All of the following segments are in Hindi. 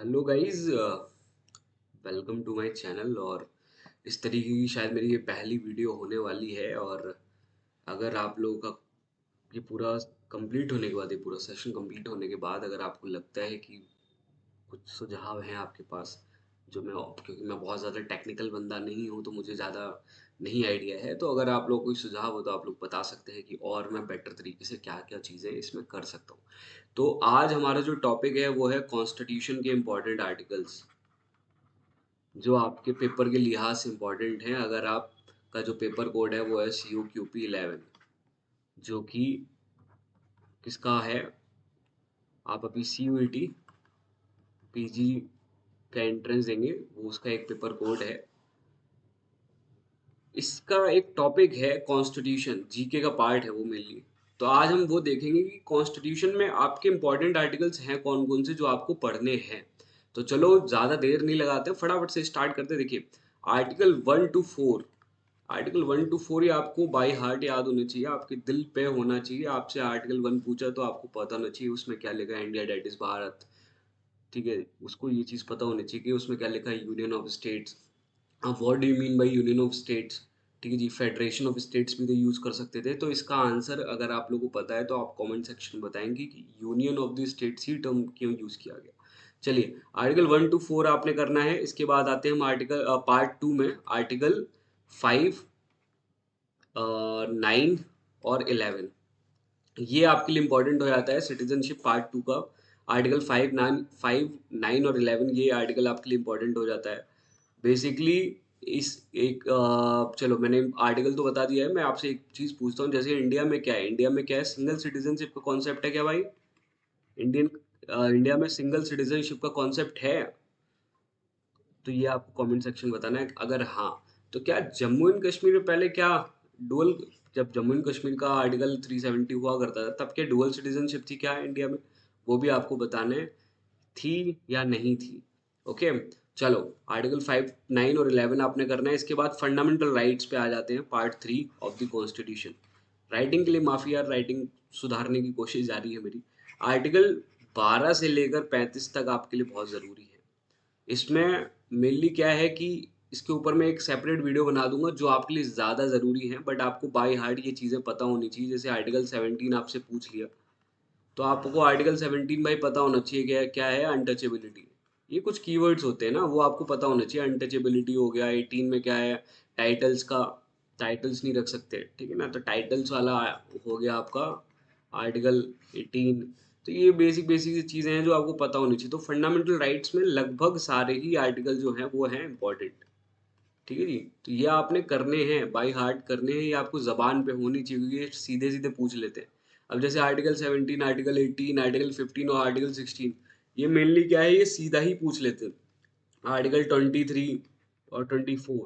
Hello guys, welcome to my channel. और इस तरीके की शायद मेरी ये पहली वीडियो होने वाली है। और अगर आप लोगों का ये पूरा कंप्लीट होने के बाद, ये पूरा सेशन कंप्लीट होने के बाद अगर आपको लगता है कि कुछ सुझाव हैं आपके पास, जो मैं, क्योंकि मैं बहुत ज़्यादा टेक्निकल बंदा नहीं हूँ तो मुझे ज़्यादा नहीं आइडिया है, तो अगर आप लोग कोई सुझाव हो तो आप लोग बता सकते हैं कि और मैं बेटर तरीके से क्या क्या चीज़ें इसमें कर सकता हूँ। तो आज हमारा जो टॉपिक है वो है कॉन्स्टिट्यूशन के इम्पोर्टेंट आर्टिकल्स, जो आपके पेपर के लिहाज से इम्पोर्टेंट हैं। अगर आपका जो पेपर कोड है वो है COQP 11, जो कि किसका है, आप अभी CUET PG का एंट्रेंस देंगे, वो उसका एक पेपर कोड है। इसका एक टॉपिक है कॉन्स्टिट्यूशन, जीके का पार्ट है वो मेनली। तो आज हम वो देखेंगे कि कॉन्स्टिट्यूशन में आपके इंपॉर्टेंट आर्टिकल्स हैं कौन कौन से जो आपको पढ़ने हैं। तो चलो ज़्यादा देर नहीं लगाते, फटाफट से स्टार्ट करते। देखिए, आर्टिकल 1 to 4, आर्टिकल 1 to 4 ये आपको बाय हार्ट याद होने चाहिए, आपके दिल पे होना चाहिए। आपसे आर्टिकल 1 पूछा तो आपको पता होना चाहिए उसमें क्या लिखा है, इंडिया डेट इज भारत। ठीक है, उसको ये चीज़ पता होनी चाहिए कि उसमें क्या लिखा है, यूनियन ऑफ स्टेट्स। अब what do you mean by union of states? ठीक है जी, फेडरेशन ऑफ स्टेट्स भी तो यूज़ कर सकते थे। तो इसका आंसर अगर आप लोगों को पता है तो आप कमेंट सेक्शन में बताएंगे कि union of the states he term क्यों यूज़ किया गया। चलिए, आर्टिकल 1 to 4 आपने करना है। इसके बाद आते हैं हम आर्टिकल पार्ट 2 में, आर्टिकल 5, 9 और 11। ये आपके लिए इंपॉर्टेंट हो जाता है सिटीजनशिप पार्ट 2 का। आर्टिकल 5, 9 और 11, ये आर्टिकल आपके लिए इंपॉर्टेंट हो जाता है बेसिकली। इस एक चलो, मैंने आर्टिकल तो बता दिया है। मैं आपसे एक चीज़ पूछता हूँ, जैसे इंडिया में क्या है, सिंगल सिटीजनशिप का कॉन्सेप्ट है क्या भाई? इंडियन इंडिया में सिंगल सिटीजनशिप का कॉन्सेप्ट है? तो ये आपको कमेंट सेक्शन में बताना है। अगर हाँ, तो क्या जम्मू एंड कश्मीर में पहले क्या डुअल, जब जम्मू एंड कश्मीर का आर्टिकल 370 हुआ करता था तब क्या डुअल सिटीजनशिप थी क्या इंडिया में? वो भी आपको बताना है, थी या नहीं थी। ओके, चलो, आर्टिकल 5, 9 और 11 आपने करना है। इसके बाद फंडामेंटल राइट्स पे आ जाते हैं, part 3 of the constitution. Writing के लिए माफी यार, राइटिंग सुधारने की कोशिश जारी है मेरी। आर्टिकल 12 से लेकर 35 तक आपके लिए बहुत ज़रूरी है। इसमें मेनली क्या है कि इसके ऊपर मैं एक सेपरेट वीडियो बना दूंगा जो आपके लिए ज़्यादा ज़रूरी है, बट आपको बाय हार्ट ये चीज़ें पता होनी चाहिए। जैसे आर्टिकल 17 आपसे पूछ लिया, तो आपको आर्टिकल 17 भाई पता होना चाहिए क्या क्या है, अनटचेबिलिटी। ये कुछ कीवर्ड्स होते हैं ना, वो आपको पता होना चाहिए। अनटचेबिलिटी हो गया। 18 में क्या है, टाइटल्स का, टाइटल्स नहीं रख सकते, ठीक है ना, तो टाइटल्स वाला हो गया आपका आर्टिकल 18। तो ये बेसिक बेसिक चीज़ें हैं जो आपको पता होनी चाहिए। तो फंडामेंटल राइट्स में लगभग सारे ही आर्टिकल जो हैं वो हैं इंपॉर्टेंट। ठीक है जी, तो ये आपने करने हैं, बाय हार्ट करने हैं, ये आपको जबान पे होनी चाहिए क्योंकि ये सीधे सीधे पूछ लेते हैं। अब जैसे आर्टिकल 17, आर्टिकल 18, आर्टिकल 15 और आर्टिकल 16, ये मेनली क्या है, ये सीधा ही पूछ लेते हैं। आर्टिकल 23 और 24,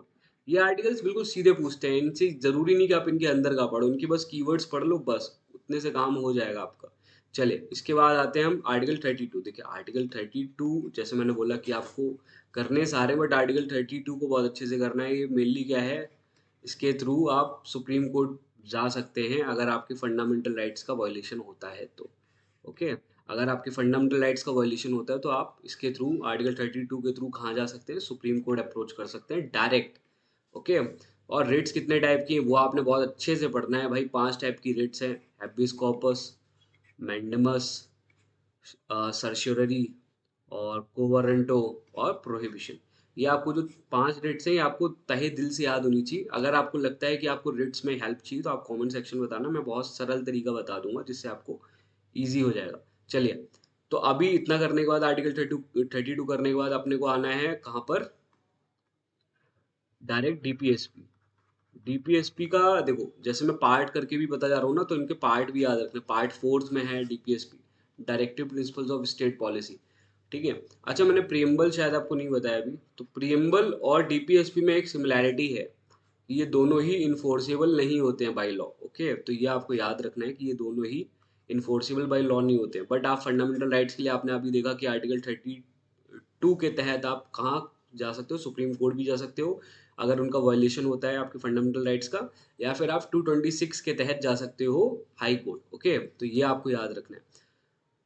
ये आर्टिकल्स बिल्कुल सीधे पूछते हैं। इनसे जरूरी नहीं कि आप इनके अंदर का पढ़ो, इनकी बस कीवर्ड्स पढ़ लो, बस उतने से काम हो जाएगा आपका। चलिए, इसके बाद आते हैं हम आर्टिकल 32। देखिए, आर्टिकल 32 जैसे मैंने बोला कि आपको करने सारे, बट आर्टिकल 32 को बहुत अच्छे से करना है। ये मेनली क्या है, इसके थ्रू आप सुप्रीम कोर्ट जा सकते हैं अगर आपके फंडामेंटल राइट्स का वायलेशन होता है तो। ओके, अगर आपके फंडामेंटल राइट्स का वायलेशन होता है तो आप इसके थ्रू, आर्टिकल 32 के थ्रू कहाँ जा सकते हैं, सुप्रीम कोर्ट अप्रोच कर सकते हैं डायरेक्ट। ओके, और रिट्स कितने टाइप की हैं वो आपने बहुत अच्छे से पढ़ना है भाई। 5 टाइप की रिट्स हैं, हैबियस कॉर्पस, मैंडेमस, सर्श्योररी और कोवरेंटो और प्रोहिबिशन। ये आपको जो 5 रिट्स हैं, ये आपको तहे दिल से याद होनी चाहिए। अगर आपको लगता है कि आपको रिट्स में हेल्प चाहिए तो आप कमेंट सेक्शन में बताना, मैं बहुत सरल तरीका बता दूंगा जिससे आपको ईजी हो जाएगा। चलिए, तो अभी इतना करने के बाद, आर्टिकल 32 करने के बाद अपने को आना है कहाँ पर, डायरेक्ट DPSP। डीपीएसपी का देखो, जैसे मैं पार्ट करके भी बता जा रहा हूँ ना, तो इनके पार्ट भी याद रखना। पार्ट 4 में है DPSP, directive principles of state policy. ठीक है, अच्छा, मैंने प्रियम्बल शायद आपको नहीं बताया अभी। तो प्रियम्बल और डीपीएसपी में एक सिमिलैरिटी है, ये दोनों ही इन्फोर्सेबल नहीं होते हैं बाई लॉ। ओके, तो ये आपको याद रखना है कि ये दोनों ही इन्फोर्सेबल बाई लॉ नहीं होते हैं। बट आप फंडामेंटल राइट्स के लिए आपने अभी देखा कि आर्टिकल 32 के तहत आप कहाँ जा सकते हो, सुप्रीम कोर्ट भी जा सकते हो अगर उनका वायलेशन होता है आपके फंडामेंटल राइट्स का, या फिर आप 226 के तहत जा सकते हो हाई कोर्ट। ओके, तो ये आपको याद रखना है।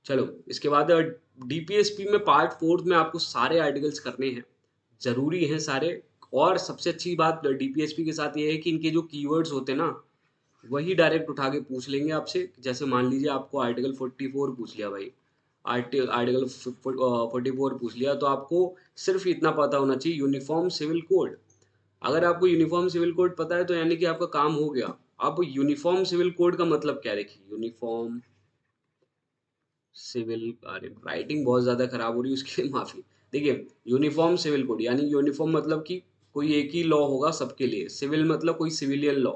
चलो, इसके बाद डीपीएसपी में पार्ट 4 में आपको सारे आर्टिकल्स करने हैं, ज़रूरी हैं सारे। और सबसे अच्छी बात डीपीएसपी के साथ ये है कि इनके जो कीवर्ड्स होते हैं ना, वही डायरेक्ट उठा के पूछ लेंगे आपसे। जैसे मान लीजिए आपको आर्टिकल 44 पूछ लिया भाई, आर्टिकल 44 पूछ लिया, तो आपको सिर्फ इतना पता होना चाहिए, यूनिफॉर्म सिविल कोड। अगर आपको यूनिफॉर्म सिविल कोड पता है तो यानी कि आपका काम हो गया। अब यूनिफॉर्म सिविल कोड का मतलब क्या, देखिए यूनिफॉर्म सिविल, अरे राइटिंग बहुत ज़्यादा खराब हो रही है, उसके लिए माफ़ी। देखिए यूनिफॉर्म सिविल कोड यानी यूनिफॉर्म मतलब कि कोई एक ही लॉ होगा सबके लिए, सिविल मतलब कोई सिविलियन लॉ,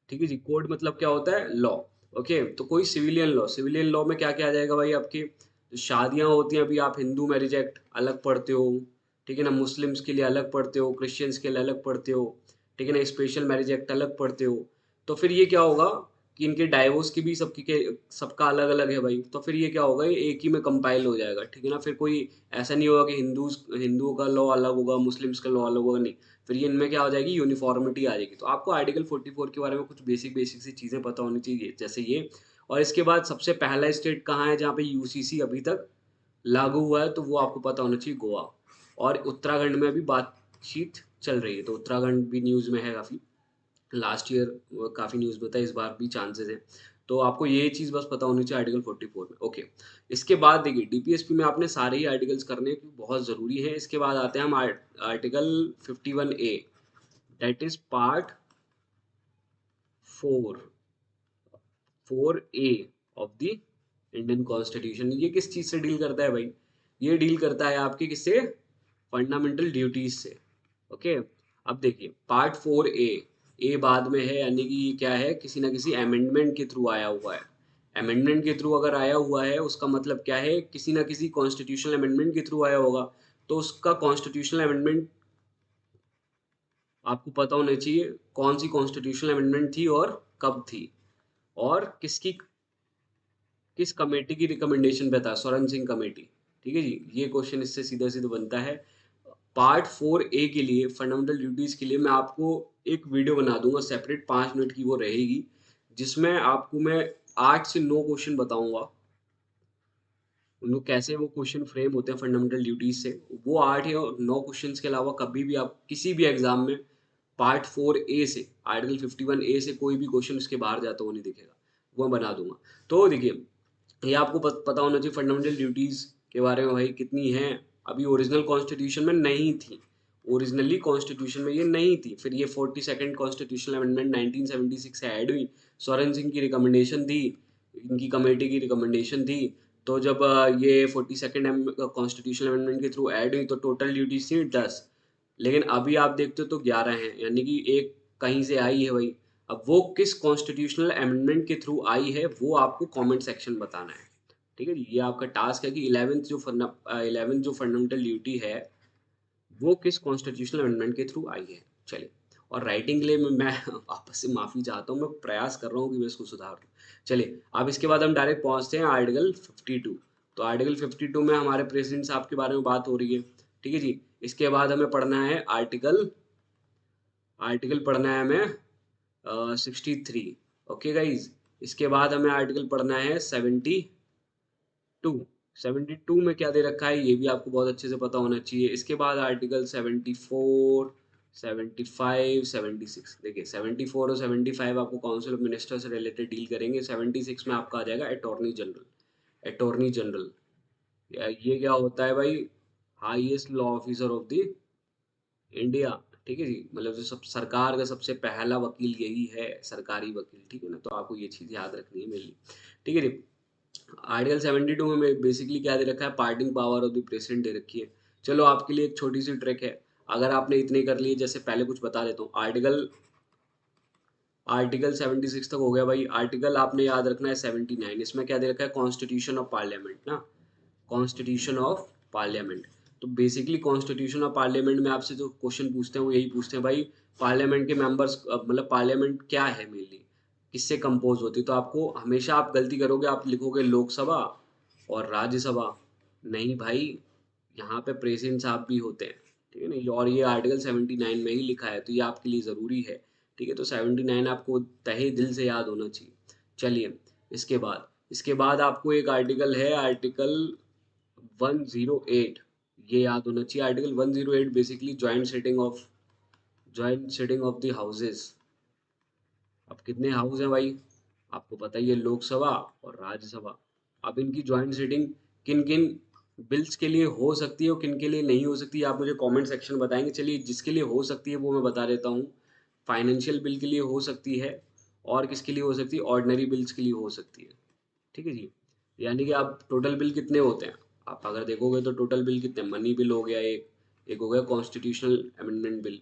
ठीक है जी। कोड मतलब क्या होता है, लॉ। ओके, तो कोई सिविलियन लॉ, सिविलियन लॉ में क्या क्या आ जाएगा भाई, आपके जो शादियां होती हैं, अभी आप हिंदू मैरिज एक्ट अलग पढ़ते हो, ठीक है ना, मुस्लिम्स के लिए अलग पढ़ते हो, क्रिश्चियंस के लिए अलग पढ़ते हो, ठीक है ना, स्पेशल मैरिज एक्ट अलग पढ़ते हो। तो फिर ये क्या होगा कि इनके डाइवोर्स की भी सबकी के सबका अलग अलग है भाई, तो फिर ये क्या होगा, ये एक ही में कंपाइल हो जाएगा, ठीक है ना। फिर कोई ऐसा नहीं होगा कि हिंदुओं का लॉ अलग होगा, मुस्लिम्स का लॉ अलग होगा, नहीं। फिर ये इनमें क्या हो जाएगी, यूनिफॉर्मिटी आ जाएगी। तो आपको आर्टिकल 44 के बारे में कुछ बेसिक बेसिक सी चीज़ें पता होनी चाहिए, जैसे ये। और इसके बाद सबसे पहला स्टेट कहाँ है जहाँ पे यूसीसी अभी तक लागू हुआ है, तो वो आपको पता होना चाहिए, गोवा। और उत्तराखंड में अभी बातचीत चल रही है, तो उत्तराखंड भी न्यूज़ में है काफ़ी। लास्ट ईयर काफ़ी न्यूज़ में था, इस बार भी चांसेस है। तो आपको ये चीज़ बस पता होनी चाहिए आर्टिकल 44 में। ओके, इसके बाद देखिए डीपीएसपी में आपने सारे ही आर्टिकल्स करने की बहुत ज़रूरी है। इसके बाद आते हैं हम article 51A, that is part 4, 4A of the Indian constitution. ये किस चीज़ से डील करता है भाई, ये डील करता है आपके किससे, फंडामेंटल ड्यूटीज से। ओके, अब देखिए पार्ट 4A, ए बाद में है, यानी कि ये क्या है, किसी ना किसी अमेंडमेंट के थ्रू आया हुआ है। अमेंडमेंट के थ्रू अगर आया हुआ है, उसका मतलब क्या है, किसी ना किसी कॉन्स्टिट्यूशनल अमेंडमेंट के थ्रू आया होगा। तो उसका कॉन्स्टिट्यूशनल अमेंडमेंट आपको पता होना चाहिए, कौन सी कॉन्स्टिट्यूशनल अमेंडमेंट थी और कब थी, और किसकी, किस कमेटी की रिकमेंडेशन पे था, स्वरण सिंह कमेटी, ठीक है जी। ये क्वेश्चन इससे सीधा सीधा बनता है। पार्ट 4A के लिए, फंडामेंटल ड्यूटीज के लिए, मैं आपको एक वीडियो बना दूंगा सेपरेट, 5 मिनट की वो रहेगी, जिसमें आपको मैं 8 से 9 क्वेश्चन बताऊंगा, उनको कैसे वो क्वेश्चन फ्रेम होते हैं फंडामेंटल ड्यूटीज से। वो 8 या 9 क्वेश्चन के अलावा कभी भी आप किसी भी एग्जाम में पार्ट 4A से, आर्टिकल 51A से कोई भी क्वेश्चन उसके बाहर जाता हुआ नहीं दिखेगा, वो मैं बना दूंगा। तो देखिए, ये आपको पता होना चाहिए फंडामेंटल ड्यूटीज के बारे में भाई, कितनी हैं। अभी ओरिजिनल कॉन्स्टिट्यूशन में नहीं थी, ओरिजिनली कॉन्स्टिट्यूशन में ये नहीं थी, फिर ये 42nd कॉन्स्टिट्यूशनल अमेंडमेंट 1976 से ऐड हुई, स्वरण सिंह की रिकमेंडेशन थी, इनकी कमेटी की रिकमेंडेशन थी। तो जब ये 42nd कॉन्स्टिट्यूशनल अमेंडमेंट के थ्रू ऐड हुई, तो टोटल ड्यूटीज थी 10, लेकिन अभी आप देखते हो तो 11 हैं, यानी कि एक कहीं से आई है भाई। अब वो किस कॉन्स्टिट्यूशनल अमेंडमेंट के थ्रू आई है, वो आपको कमेंट सेक्शन बताना है, ठीक है जी। ये आपका टास्क है कि 11th जो फंडामेंटल ड्यूटी है, वो किस कॉन्स्टिट्यूशनल अमेंडमेंट के थ्रू आई है। चलिए, और राइटिंग के लिए मैं आपस से माफ़ी चाहता हूँ, मैं प्रयास कर रहा हूँ कि मैं इसको सुधार दूँ। चलिए, अब इसके बाद हम डायरेक्ट पहुँचते हैं आर्टिकल 52। तो आर्टिकल 52 में हमारे प्रेसिडेंट साहब के बारे में बात हो रही है, ठीक है जी। इसके बाद हमें पढ़ना है आर्टिकल, आर्टिकल पढ़ना है हमें 63। ओके गाइज, इसके बाद हमें आर्टिकल पढ़ना है 72। 72 में क्या दे रखा है, ये भी आपको बहुत अच्छे से पता होना चाहिए। इसके बाद आर्टिकल 74, 75, 76। देखिए 74 और 75 आपको काउंसिल ऑफ मिनिस्टर से रिलेटेड डील करेंगे। 76 में आपका आ जाएगा अटॉर्नी जनरल। अटॉर्नी जनरल, ये क्या होता है भाई, highest law officer of the India, ठीक है जी। मतलब जो सब सरकार का सबसे पहला वकील यही है, सरकारी वकील, ठीक है ना। तो आपको ये चीज़ याद रखनी है मेनली, ठीक है जी। आर्टिकल 72 में बेसिकली क्या दे रखा है, pardoning power of the president दे रखी है। चलो आपके लिए एक छोटी सी ट्रिक है, अगर आपने इतने कर लिए, जैसे पहले कुछ बता देता हूँ। आर्टिकल आर्टिकल 76 तक हो गया भाई। आर्टिकल आपने याद रखना है 79, इसमें क्या दे रखा है, कॉन्स्टिट्यूशन ऑफ पार्लियामेंट ना, कॉन्स्टिट्यूशन ऑफ पार्लियामेंट। तो बेसिकली कॉन्स्टिट्यूशन ऑफ पार्लियामेंट में आपसे जो क्वेश्चन पूछते हैं वो यही पूछते हैं भाई, पार्लियामेंट के मेंबर्स, मतलब पार्लियामेंट क्या है मेनली, किससे कंपोज होती है। तो आपको हमेशा आप गलती करोगे, आप लिखोगे लोकसभा और राज्यसभा, नहीं भाई, यहाँ पे प्रेसिडेंट साहब भी होते हैं, ठीक है ना। और ये आर्टिकल 79 में ही लिखा है, तो ये आपके लिए ज़रूरी है, ठीक है। तो 79 आपको तहे दिल से याद होना चाहिए। चलिए, इसके बाद आपको एक आर्टिकल है, आर्टिकल 108, ये याद होना चाहिए। Article 108 basically joint setting of the houses. अब कितने हाउस हैं भाई, आपको पता ही है, लोकसभा और राज्यसभा। अब इनकी जॉइंट सीटिंग किन किन बिल्स के लिए हो सकती है और किन के लिए नहीं हो सकती है, आप मुझे कमेंट सेक्शन में बताएंगे। चलिए, जिसके लिए हो सकती है वो मैं बता देता हूँ। फाइनेंशियल बिल के लिए हो सकती है, और किसके लिए हो सकती है, ऑर्डिनरी बिल्स के लिए हो सकती है। ठीक है जी। यानी कि आप टोटल बिल कितने होते हैं, आप अगर देखोगे तो टोटल बिल कितने, मनी बिल हो गया एक, एक हो गया कॉन्स्टिट्यूशनल अमेंडमेंट बिल,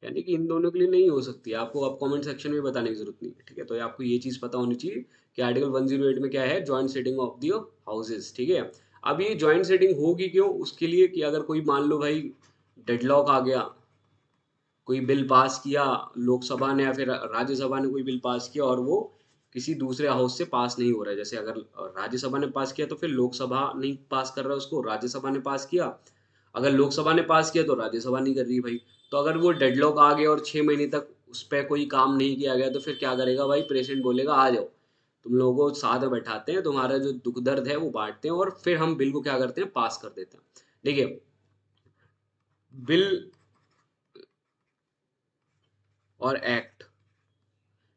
यानी कि इन दोनों के लिए नहीं हो सकती। आपको अब कमेंट सेक्शन में बताने की जरूरत नहीं है, ठीक है। तो आपको ये चीज़ पता होनी चाहिए कि आर्टिकल 108 में क्या है, joint setting of the houses, ठीक है। अब ये जॉइंट सेटिंग होगी क्यों, उसके लिए कि अगर कोई मान लो भाई डेडलॉक आ गया, कोई बिल पास किया लोकसभा ने या फिर राज्यसभा ने कोई बिल पास किया और वो किसी दूसरे हाउस से पास नहीं हो रहा है, जैसे अगर राज्यसभा ने पास किया तो फिर लोकसभा नहीं पास कर रहा है उसको, राज्यसभा ने पास किया, अगर लोकसभा ने पास किया तो राज्यसभा नहीं कर रही भाई। तो अगर वो डेडलॉक आ गया और 6 महीने तक उस पर कोई काम नहीं किया गया तो फिर क्या करेगा भाई, प्रेसिडेंट बोलेगा आ जाओ, तुम लोगों को साथ में बैठाते हैं, तुम्हारा जो दुख दर्द है वो बांटते हैं और फिर हम बिल को क्या करते हैं, पास कर देते हैं। देखिए, बिल और एक्ट,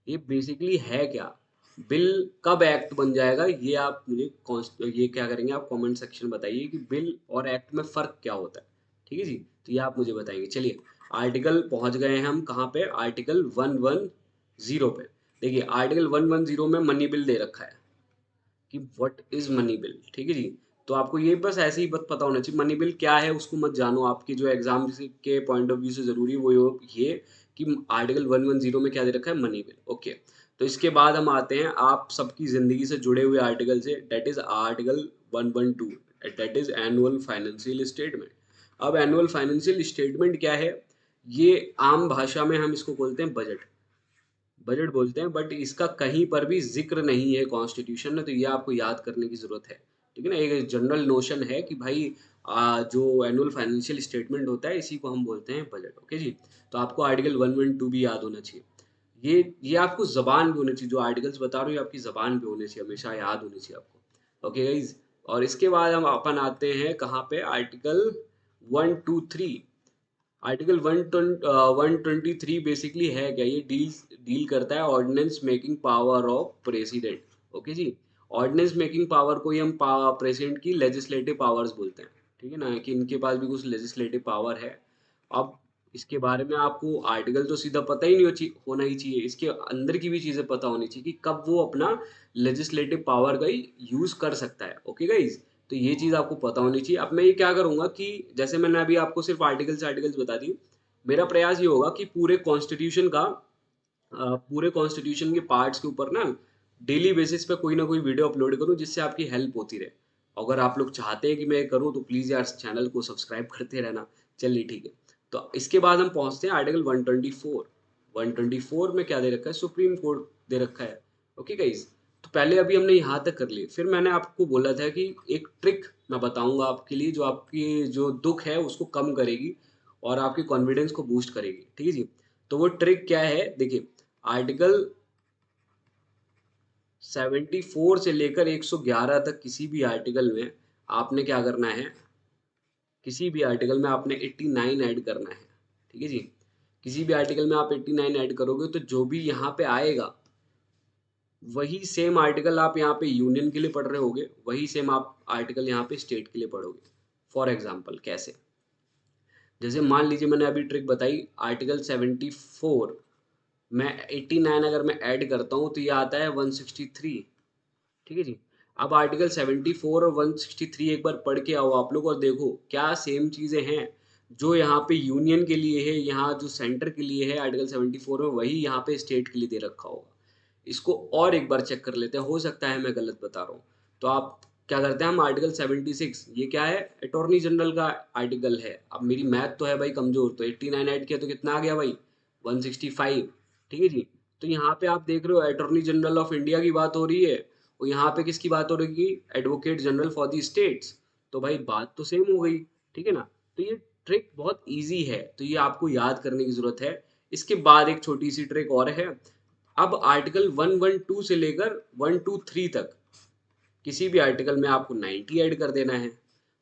ये बेसिकली है क्या, बिल कब एक्ट बन जाएगा, ये आप मुझे ये क्या करेंगे, आप कमेंट सेक्शन में बताइए कि बिल और एक्ट में फ़र्क क्या होता है। ठीक है जी, तो ये आप मुझे बताएंगे। चलिए, आर्टिकल पहुंच गए हैं हम कहाँ पे, आर्टिकल 110 पे। देखिए, आर्टिकल 110 में मनी बिल दे रखा है कि व्हाट इज मनी बिल, ठीक है जी। तो आपको ये बस ऐसे ही बस पता होना चाहिए मनी बिल क्या है, उसको मत जानो, आपकी जो एग्जाम के पॉइंट ऑफ व्यू से जरूरी है वो ये कि आर्टिकल 110 में क्या दे रखा है, मनी बिल, ओके। तो इसके बाद हम आते हैं आप सबकी जिंदगी से जुड़े हुए आर्टिकल से, that is article 112, that is annual financial statement. अब एनुअल फाइनेंशियल स्टेटमेंट क्या है, ये आम भाषा में हम इसको बोलते हैं बजट, बजट बोलते हैं, बट इसका कहीं पर भी जिक्र नहीं है कॉन्स्टिट्यूशन में, तो ये आपको याद करने की जरूरत है। ठीक है ना, एक जनरल नोशन है कि भाई जो एनुअल फाइनेंशियल स्टेटमेंट होता है इसी को हम बोलते हैं बजट, ओके जी। तो आपको आर्टिकल 112 भी याद होना चाहिए। ये आपको जबान पे होनी चाहिए, जो आर्टिकल्स बता रहा हूँ ये आपकी जबान पे होने चाहिए, हमेशा याद होनी चाहिए आपको, ओके गाइज। और इसके बाद हम अपन आते हैं कहाँ पे, आर्टिकल 123। आर्टिकल 123 बेसिकली है क्या, ये डील करता है ordinance making power of president, okay जी। ऑर्डिनेंस मेकिंग पावर को ही हम प्रेसिडेंट की लेजिस्लेटिव पावर्स बोलते हैं, ठीक है ना, कि इनके पास भी कुछ लेजिस्लेटिव पावर है। अब इसके बारे में आपको आर्टिकल तो सीधा पता ही नहीं होना ही चाहिए, इसके अंदर की भी चीजें पता होनी चाहिए कि कब वो अपना लेजिस्लेटिव पावर का यूज कर सकता है, ओके गाइज। तो ये चीज आपको पता होनी चाहिए। अब मैं ये क्या करूंगा कि जैसे मैंने अभी आपको सिर्फ आर्टिकल्स बता दी, मेरा प्रयास ये होगा कि पूरे कॉन्स्टिट्यूशन के पार्ट्स के ऊपर ना डेली बेसिस पे कोई ना कोई वीडियो अपलोड करूं जिससे आपकी हेल्प होती रहे। अगर आप लोग चाहते हैं कि मैं करूं तो प्लीज यार चैनल को सब्सक्राइब करते रहना। चलिए ठीक है, तो इसके बाद हम पहुंचते हैं आर्टिकल 124। 124 में क्या दे रखा है, सुप्रीम कोर्ट दे रखा है, ओके गाइज। तो पहले अभी हमने यहाँ तक कर लिए, फिर मैंने आपको बोला था कि एक ट्रिक मैं बताऊंगा आपके लिए जो आपकी जो दुख है उसको कम करेगी और आपके कॉन्फिडेंस को बूस्ट करेगी, ठीक है जी। तो वो ट्रिक क्या है, देखिए, आर्टिकल 74 से लेकर 111 तक किसी भी आर्टिकल में आपने क्या करना है, किसी भी आर्टिकल में आपने 89 ऐड करना है, ठीक है जी। किसी भी आर्टिकल में आप 89 ऐड करोगे तो जो भी यहाँ पे आएगा वही सेम आर्टिकल आप यहाँ पे यूनियन के लिए पढ़ रहे होगे, वही सेम आप आर्टिकल यहाँ पे स्टेट के लिए पढ़ोगे। फॉर एग्जाम्पल कैसे, जैसे मान लीजिए मैंने अभी ट्रिक बताई, आर्टिकल 74 मैं 89 अगर मैं ऐड करता हूँ तो ये आता है 163, ठीक है जी। अब आर्टिकल 74 और 163 एक बार पढ़ के आओ आप लोग और देखो क्या सेम चीजें हैं, जो यहाँ पे यूनियन के लिए है, यहाँ जो सेंटर के लिए है आर्टिकल 74 में, वही यहाँ पे स्टेट के लिए दे रखा होगा। इसको और एक बार चेक कर लेते हैं, हो सकता है मैं गलत बता रहा हूँ। तो आप क्या करते हैं, हम आर्टिकल 76, ये क्या है, अटॉर्नी जनरल का आर्टिकल है। अब मेरी मैथ तो है भाई कमजोर, तो 89 ऐड किया तो कितना आ गया भाई, 165, ठीक है जी। तो यहाँ पे आप देख रहे हो अटॉर्नी जनरल ऑफ इंडिया की बात हो रही है, और यहाँ पे किसकी बात हो रही है, advocate general for the states. तो भाई बात तो सेम हो गई, ठीक है ना। तो ये ट्रिक बहुत इजी है, तो ये आपको याद करने की जरूरत है। इसके बाद एक छोटी सी ट्रिक और है। अब आर्टिकल 112 से लेकर 123 तक किसी भी आर्टिकल में आपको 90 ऐड कर देना है।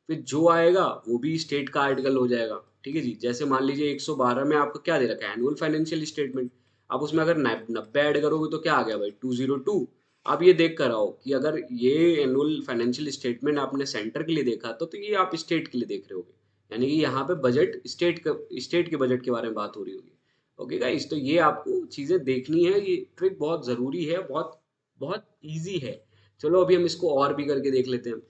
फिर जो आएगा वो भी स्टेट का आर्टिकल हो जाएगा। ठीक है जी। जैसे मान लीजिए 112 में आपको क्या दे रखा है, एनुअल फाइनेंशियल स्टेटमेंट। आप उसमें अगर 90 ऐड करोगे तो क्या आ गया भाई, 202। आप ये देख कर आओ कि अगर ये एनुअल फाइनेंशियल स्टेटमेंट आपने सेंटर के लिए देखा तो ये आप स्टेट के लिए देख रहे होगे, यानी कि यहाँ पे बजट स्टेट के बजट के बारे में बात हो रही होगी। ओके गाइस, तो ये आपको चीजें देखनी है, ये ट्रिक बहुत जरूरी है, बहुत बहुत इजी है। चलो अभी हम इसको और भी करके देख लेते हैं।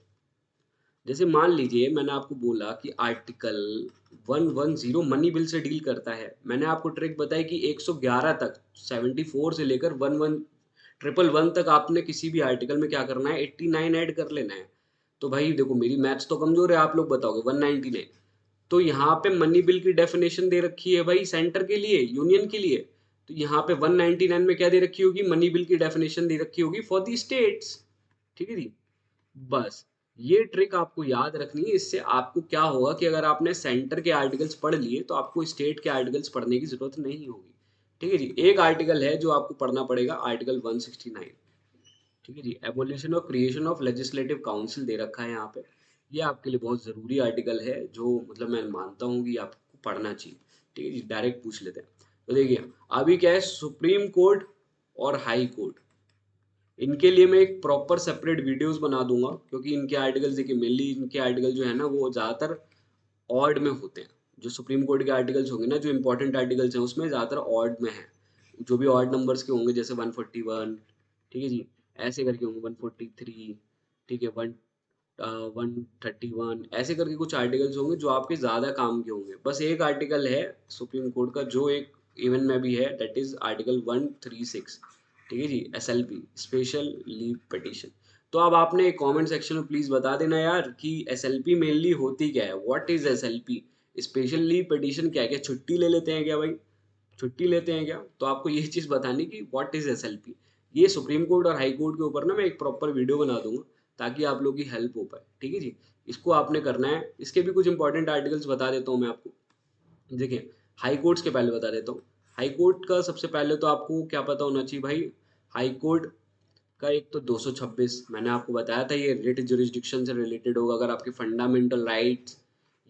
जैसे मान लीजिए मैंने आपको बोला कि आर्टिकल 110 मनी बिल से डील करता है। मैंने आपको ट्रिक बताई कि 111 तक, 74 से लेकर 111 तक आपने किसी भी आर्टिकल में क्या करना है, 89 ऐड कर लेना है। तो भाई देखो मेरी मैथ्स तो कमजोर है, आप लोग बताओगे 199। तो यहाँ पे मनी बिल की डेफिनेशन दे रखी है भाई सेंटर के लिए, यूनियन के लिए। तो यहाँ पे 199 में क्या दे रखी होगी, मनी बिल की डेफिनेशन दे रखी होगी फॉर दी स्टेट्स। ठीक है जी। बस ये ट्रिक आपको याद रखनी है, इससे आपको क्या होगा कि अगर आपने सेंटर के आर्टिकल्स पढ़ लिए तो आपको स्टेट के आर्टिकल्स पढ़ने की जरूरत नहीं होगी। ठीक है जी। एक आर्टिकल है जो आपको पढ़ना पड़ेगा, आर्टिकल 169। ठीक है जी। एबोलिशन और क्रिएशन ऑफ लेजिस्लेटिव काउंसिल दे रखा है यहाँ पे। ये आपके लिए बहुत ज़रूरी आर्टिकल है, जो मतलब मैं मानता हूँ कि आपको पढ़ना चाहिए। ठीक है जी। डायरेक्ट पूछ लेते हैं। तो देखिए अभी क्या है, सुप्रीम कोर्ट और हाई कोर्ट, इनके लिए मैं एक प्रॉपर सेपरेट वीडियोस बना दूंगा, क्योंकि इनके आर्टिकल्स देखिए मेनली इनके आर्टिकल जो है ना वो ज़्यादातर ऑड में होते हैं। जो सुप्रीम कोर्ट के आर्टिकल्स होंगे ना, जो इंपॉर्टेंट आर्टिकल्स हैं उसमें ज़्यादातर ऑड में है। जो भी ऑड नंबर्स के होंगे जैसे 141, ठीक है जी, ऐसे करके होंगे 143, ठीक है, 131, ऐसे करके कुछ आर्टिकल्स होंगे जो आपके ज़्यादा काम के होंगे। बस एक आर्टिकल है सुप्रीम कोर्ट का जो एक इवन में भी है, दैट इज आर्टिकल 136। ठीक है जी, SLP, स्पेशल लीव पिटीशन। तो अब आपने कमेंट सेक्शन में प्लीज़ बता देना यार कि SLP मेनली होती क्या है, what is SLP। Special leave petition क्या है, क्या छुट्टी ले लेते हैं क्या भाई, छुट्टी लेते हैं क्या? तो आपको ये चीज़ बतानी कि व्हाट इज SLP। ये सुप्रीम कोर्ट और हाई कोर्ट के ऊपर ना मैं एक प्रॉपर वीडियो बना दूंगा, ताकि आप लोग की हेल्प हो पाए। ठीक है जी। इसको आपने करना है। इसके भी कुछ इंपॉर्टेंट आर्टिकल्स बता देता हूँ मैं आपको। देखिए हाई कोर्ट्स के पहले बता देता हूँ। हाई कोर्ट का सबसे पहले तो आपको क्या पता होना चाहिए भाई, हाई कोर्ट का एक तो 226 मैंने आपको बताया था, ये रिट जुरिस्डिक्शन से रिलेटेड होगा। अगर आपके फंडामेंटल राइट्स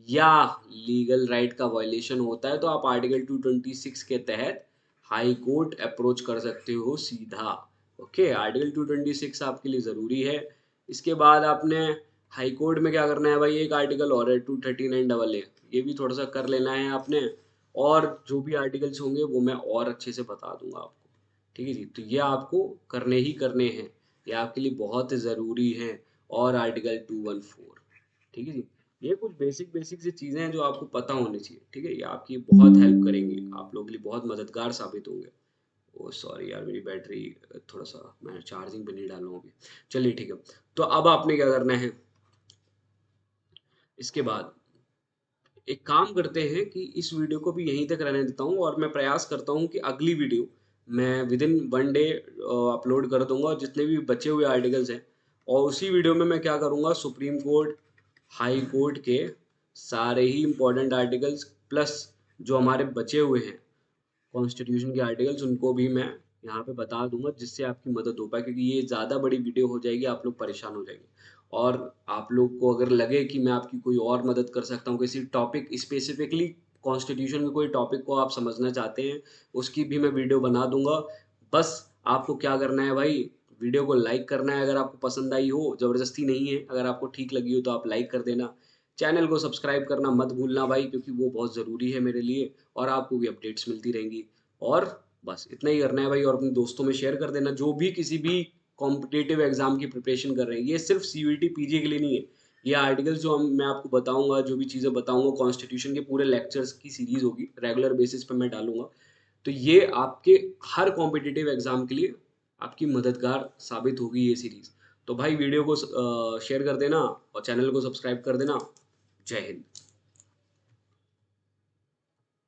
या लीगल राइट का वायलेशन होता है तो आप आर्टिकल 226 के तहत हाई कोर्ट अप्रोच कर सकते हो सीधा। ओके, आर्टिकल 226 आपके लिए ज़रूरी है। इसके बाद आपने हाई कोर्ट में क्या करना है भाई, एक आर्टिकल और है 239AA, ये भी थोड़ा सा कर लेना है आपने। और जो भी आर्टिकल्स होंगे वो मैं और अच्छे से बता दूंगा आपको। ठीक है जी। तो ये आपको करने ही करने हैं, ये आपके लिए बहुत ज़रूरी है। और आर्टिकल 214, ठीक है जी। ये कुछ बेसिक बेसिक सी चीज़ें हैं जो आपको पता होनी चाहिए। ठीक है, ये आपकी बहुत हेल्प करेंगे, आप लोगों के लिए बहुत मददगार साबित होंगे। ओ सॉरी यार, मेरी बैटरी थोड़ा सा मैं चार्जिंग पे नहीं डाला हूँ अभी। चलिए ठीक है। तो अब आपने क्या करना है, इसके बाद एक काम करते हैं कि इस वीडियो को भी यहीं तक रहने देता हूँ, और मैं प्रयास करता हूँ कि अगली वीडियो मैं विद इन 1 डे अपलोड कर दूंगा, जितने भी बचे हुए आर्टिकल्स हैं। और उसी वीडियो में मैं क्या करूँगा, सुप्रीम कोर्ट हाई कोर्ट के सारे ही इंपॉर्टेंट आर्टिकल्स प्लस जो हमारे बचे हुए हैं कॉन्स्टिट्यूशन के आर्टिकल्स, उनको भी मैं यहाँ पे बता दूंगा, जिससे आपकी मदद हो पाए, क्योंकि ये ज़्यादा बड़ी वीडियो हो जाएगी, आप लोग परेशान हो जाएंगे। और आप लोग को अगर लगे कि मैं आपकी कोई और मदद कर सकता हूँ, किसी टॉपिक स्पेसिफिकली कॉन्स्टिट्यूशन के कोई टॉपिक को आप समझना चाहते हैं, उसकी भी मैं वीडियो बना दूंगा। बस आपको क्या करना है भाई, वीडियो को लाइक करना है अगर आपको पसंद आई हो, ज़बरदस्ती नहीं है, अगर आपको ठीक लगी हो तो आप लाइक कर देना। चैनल को सब्सक्राइब करना मत भूलना भाई, क्योंकि वो बहुत ज़रूरी है मेरे लिए, और आपको भी अपडेट्स मिलती रहेंगी। और बस इतना ही करना है भाई, और अपने दोस्तों में शेयर कर देना जो भी किसी भी कॉम्पिटिटिव एग्जाम की प्रिपरेशन कर रहे हैं। ये सिर्फ CVT PG के लिए नहीं है। ये आर्टिकल्स जो मैं आपको बताऊंगा, जो भी चीज़ें बताऊंगा, कॉन्स्टिट्यूशन के पूरे लेक्चर्स की सीरीज होगी, रेगुलर बेसिस पे मैं डालूंगा। तो ये आपके हर कॉम्पिटिटिव एग्जाम के लिए आपकी मददगार साबित होगी ये सीरीज। तो भाई वीडियो को शेयर कर देना और चैनल को सब्सक्राइब कर देना। जय हिंद।